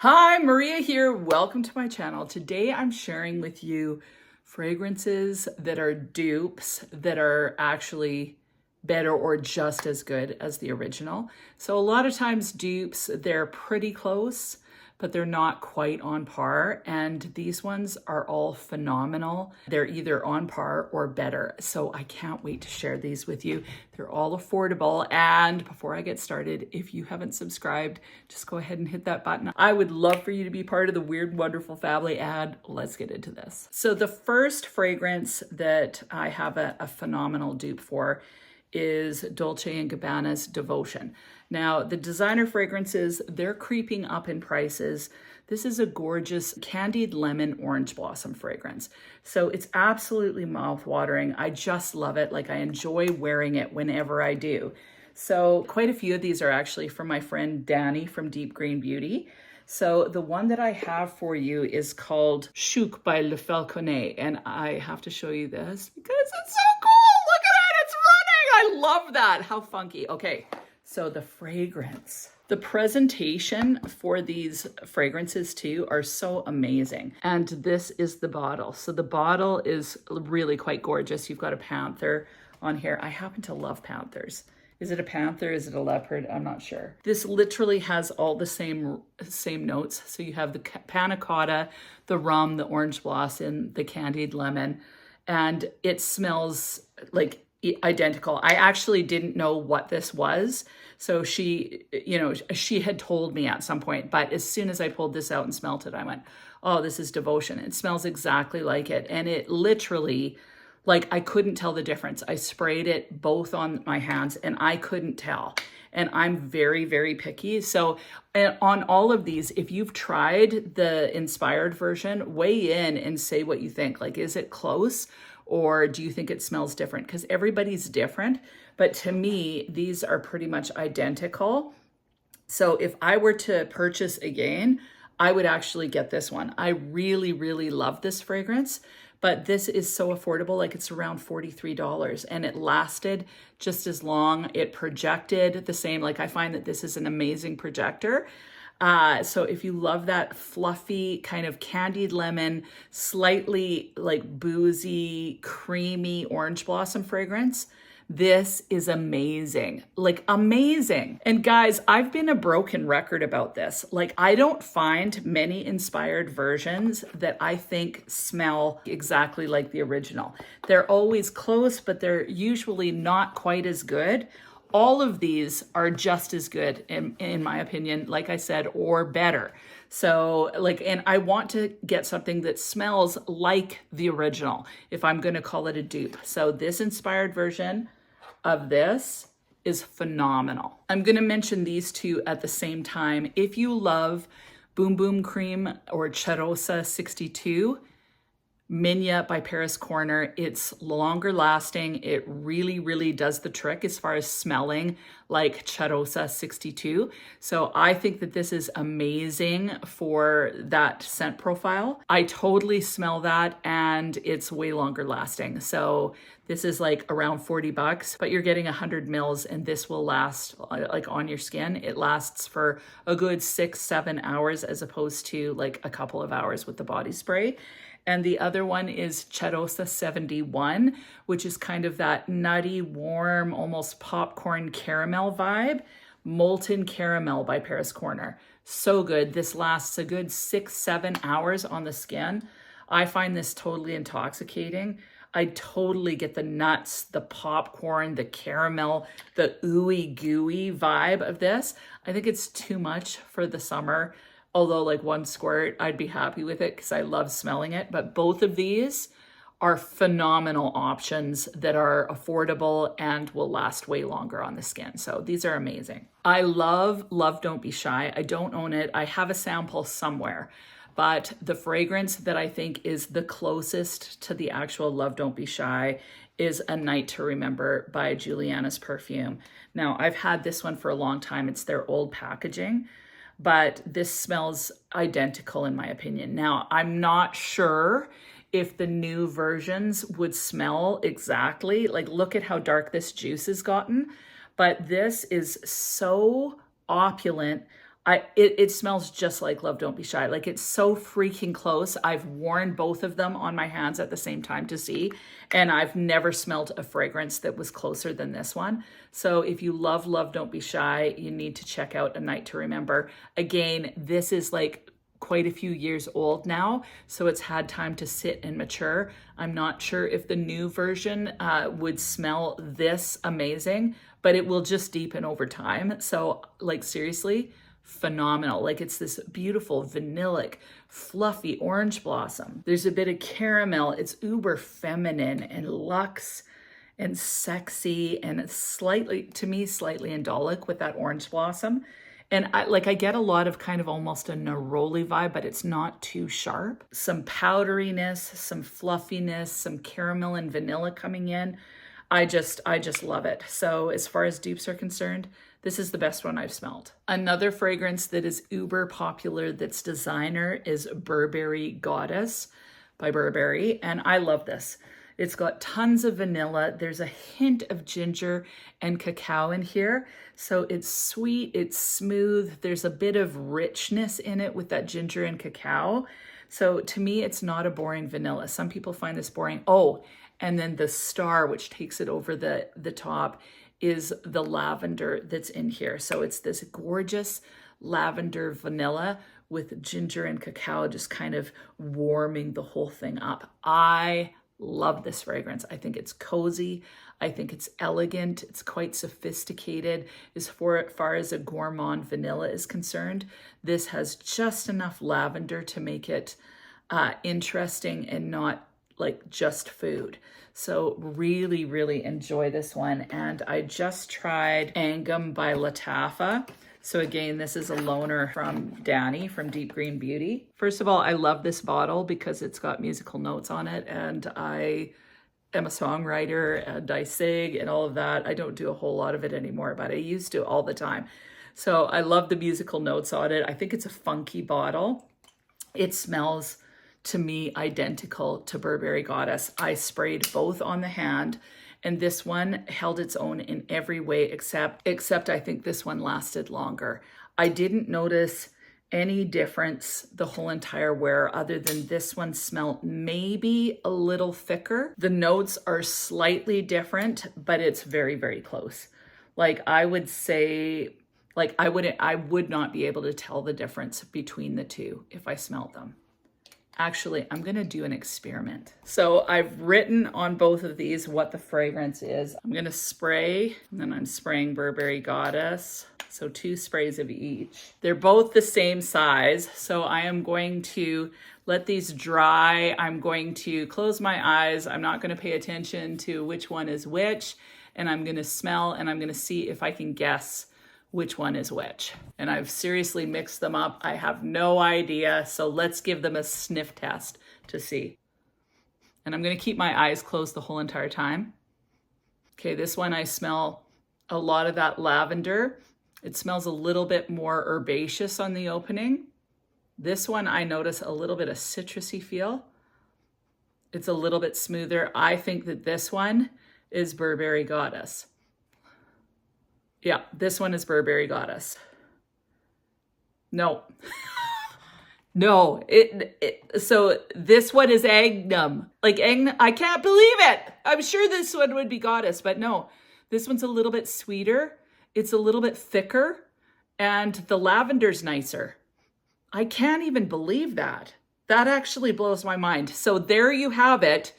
Hi, Maria here. Welcome to my channel. Today I'm sharing with you fragrances that are dupes that are actually better or just as good as the original. So a lot of times dupes, they're pretty close, but they're not quite on par. And these ones are all phenomenal. They're either on par or better. So I can't wait to share these with you. They're all affordable. And before I get started, if you haven't subscribed, just go ahead and hit that button. I would love for you to be part of the Weird Wonderful family, and let's get into this. So the first fragrance that I have a phenomenal dupe for is Dolce & Gabbana's Devotion. Now, the designer fragrances, they're creeping up in prices. This is a gorgeous candied lemon orange blossom fragrance. So it's absolutely mouth-watering. I just love it. Like, I enjoy wearing it whenever I do. So quite a few of these are actually from my friend Danny from Deep Green Beauty. So the one that I have for you is called Chouk by Le Falconet. And I have to show you this because it's so cool. Look at it, it's running. I love that. How funky. Okay, so the fragrance. The presentation for these fragrances too are so amazing. And this is the bottle. So the bottle is really quite gorgeous. You've got a panther on here. I happen to love panthers. Is it a panther? Is it a leopard? I'm not sure. This literally has all the same notes. So you have the panna cotta, the rum, the orange blossom, the candied lemon, and it smells like identical. I actually didn't know what this was. So she had told me at some point, but as soon as I pulled this out and smelled it, I went, oh, this is Devotion. It smells exactly like it. And it literally, like, I couldn't tell the difference. I sprayed it both on my hands and I couldn't tell. And I'm very, very picky. So on all of these, if you've tried the inspired version, weigh in and say what you think. Like, is it close? Or do you think it smells different? Because everybody's different. But to me, these are pretty much identical. So if I were to purchase again, I would actually get this one. I really, really love this fragrance. But this is so affordable, like it's around $43, and it lasted just as long. It projected the same. Like, I find that this is an amazing projector. So if you love that fluffy kind of candied lemon, slightly like boozy, creamy orange blossom fragrance, this is amazing, like amazing. And guys, I've been a broken record about this. Like, I don't find many inspired versions that I think smell exactly like the original. They're always close, but they're usually not quite as good. All of these are just as good in my opinion, like I said, or better. So like, and I want to get something that smells like the original if I'm going to call it a dupe. So this inspired version of this is phenomenal. I'm going to mention these two at the same time. If you love Boom Boom Cream or CHEROSA 62, Minya by Paris Corner, it's longer lasting. It really, really does the trick as far as smelling like CHEROSA 62. So I think that this is amazing for that scent profile. I totally smell that, and it's way longer lasting. So this is like around $40, but you're getting 100 mils, and this will last like on your skin. It lasts for a good 6-7 hours as opposed to like a couple of hours with the body spray. And the other one is CHEROSA 71, which is kind of that nutty, warm, almost popcorn caramel vibe. Molten Caramel by Paris Corner. So good. This lasts a good 6-7 hours on the skin. I find this totally intoxicating. I totally get the nuts, the popcorn, the caramel, the ooey gooey vibe of this. I think it's too much for the summer. Although like one squirt, I'd be happy with it because I love smelling it. But both of these are phenomenal options that are affordable and will last way longer on the skin. So these are amazing. I love Don't Be Shy. I don't own it. I have a sample somewhere. But the fragrance that I think is the closest to the actual Love Don't Be Shy is A Night to Remember by Juliana's Perfume. Now, I've had this one for a long time. It's their old packaging, but this smells identical in my opinion. Now, I'm not sure if the new versions would smell exactly. Like, look at how dark this juice has gotten. But this is so opulent. It smells just like Love Don't Be Shy. Like, it's so freaking close. I've worn both of them on my hands at the same time to see, and I've never smelled a fragrance that was closer than this one. So if you love Love Don't Be Shy, you need to check out A Night to Remember. Again, this is like quite a few years old now, so it's had time to sit and mature. I'm not sure if the new version would smell this amazing, but it will just deepen over time. So like, seriously, phenomenal. Like, it's this beautiful vanillic, fluffy orange blossom. There's a bit of caramel. It's uber feminine and luxe and sexy and slightly, to me, slightly indolic with that orange blossom. And I get a lot of kind of almost a neroli vibe, but it's not too sharp. Some powderiness, some fluffiness, some caramel and vanilla coming in. I just love it. So as far as dupes are concerned, this is the best one I've smelled. Another fragrance that is uber popular that's designer is Burberry Goddess by Burberry. And I love this. It's got tons of vanilla. There's a hint of ginger and cacao in here. So it's sweet, it's smooth. There's a bit of richness in it with that ginger and cacao. So to me, it's not a boring vanilla. Some people find this boring. Oh, and then the star, which takes it over the top, is the lavender that's in here. So it's this gorgeous lavender vanilla with ginger and cacao just kind of warming the whole thing up. I love this fragrance. I think it's cozy. I think it's elegant. It's quite sophisticated as far as a gourmand vanilla is concerned. This has just enough lavender to make it interesting and not like just food. So really, really enjoy this one. And I just tried Angum by Lattafa. So again, this is a loaner from Danny from Deep Green Beauty. First of all, I love this bottle because it's got musical notes on it, and I am a songwriter and I sing and all of that. I don't do a whole lot of it anymore, but I used to all the time. So I love the musical notes on it. I think it's a funky bottle. It smells, to me, identical to Burberry Goddess. I sprayed both on the hand, and this one held its own in every way except I think this one lasted longer. I didn't notice any difference the whole entire wear other than this one smelled maybe a little thicker. The notes are slightly different, but it's very, very close. Like, I would say, like, I would not be able to tell the difference between the two if I smelled them. Actually, I'm gonna do an experiment. So I've written on both of these what the fragrance is. I'm gonna spray, and then I'm spraying Burberry Goddess. So 2 sprays of each. They're both the same size. So I am going to let these dry. I'm going to close my eyes. I'm not gonna pay attention to which one is which. And I'm gonna smell, and I'm gonna see if I can guess which one is which. And I've seriously mixed them up. I have no idea. So let's give them a sniff test to see. And I'm gonna keep my eyes closed the whole entire time. Okay, this one I smell a lot of that lavender. It smells a little bit more herbaceous on the opening. This one I notice a little bit of citrusy feel. It's a little bit smoother. I think that this one is Burberry Goddess. Yeah, this one is Burberry Goddess. No. No, so this one is Agnum. Like, I can't believe it. I'm sure this one would be Goddess, but no. This one's a little bit sweeter. It's a little bit thicker, and the lavender's nicer. I can't even believe that. That actually blows my mind. So there you have it.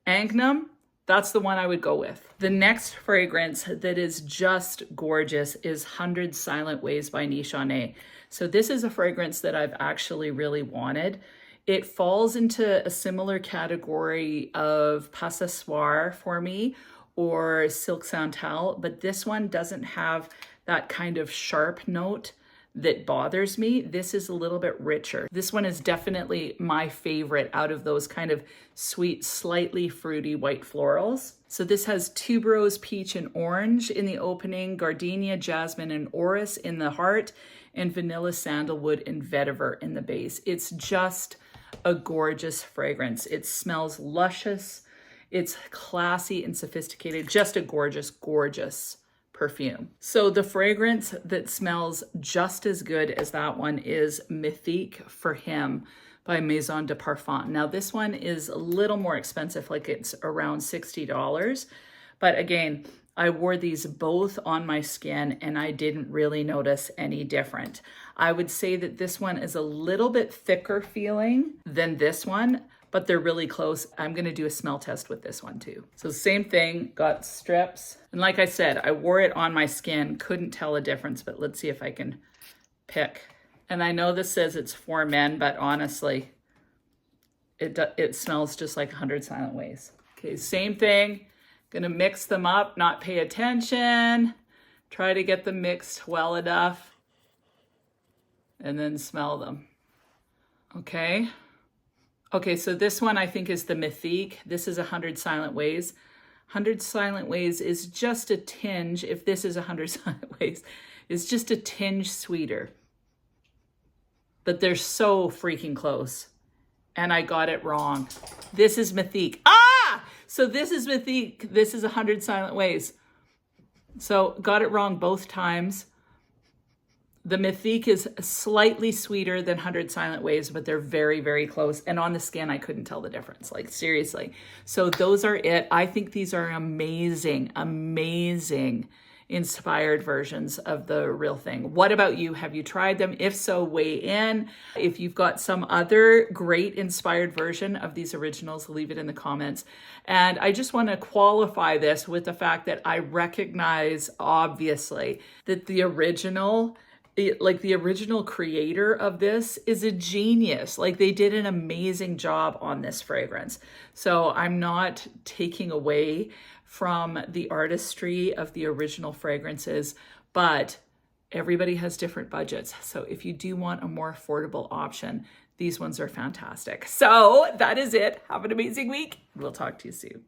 Agnum. That's the one I would go with. The next fragrance that is just gorgeous is 100 Silent Ways by Nishane. So this is a fragrance that I've actually really wanted. It falls into a similar category of Passoir for me or Silk Santal, but this one doesn't have that kind of sharp note that bothers me. This is a little bit richer. This one is definitely my favorite out of those kind of sweet, slightly fruity white florals. So this has tuberose, peach, and orange in the opening, gardenia, jasmine, and orris in the heart, and vanilla, sandalwood, and vetiver in the base. It's just a gorgeous fragrance. It smells luscious. It's classy and sophisticated. Just a gorgeous, gorgeous perfume. So the fragrance that smells just as good as that one is Mythique for Him by Maison de Parfum. Now this one is a little more expensive, like it's around $60. But again, I wore these both on my skin and I didn't really notice any different. I would say that this one is a little bit thicker feeling than this one, but they're really close. I'm gonna do a smell test with this one too. So same thing, got strips. And like I said, I wore it on my skin, couldn't tell a difference, but let's see if I can pick. And I know this says it's for men, but honestly, it smells just like 100 Silent Ways. Okay, same thing. Gonna mix them up, not pay attention. Try to get them mixed well enough and then smell them. Okay. Okay, so this one I think is the Mythique. This is 100 Silent Ways. 100 Silent Ways is just a tinge, if this is 100 Silent Ways, is just a tinge sweeter. But they're so freaking close. And I got it wrong. This is Mythique. Ah! So this is Mythique. This is 100 Silent Ways. So got it wrong both times. The Mythique is slightly sweeter than 100 Silent Ways, but they're very, very close. And on the skin, I couldn't tell the difference, like seriously. So those are it. I think these are amazing, amazing inspired versions of the real thing. What about you? Have you tried them? If so, weigh in. If you've got some other great inspired version of these originals, leave it in the comments. And I just want to qualify this with the fact that I recognize, obviously, that the original creator of this is a genius. Like they did an amazing job on this fragrance. So I'm not taking away from the artistry of the original fragrances, but everybody has different budgets. So if you do want a more affordable option, these ones are fantastic. So that is it. Have an amazing week. We'll talk to you soon.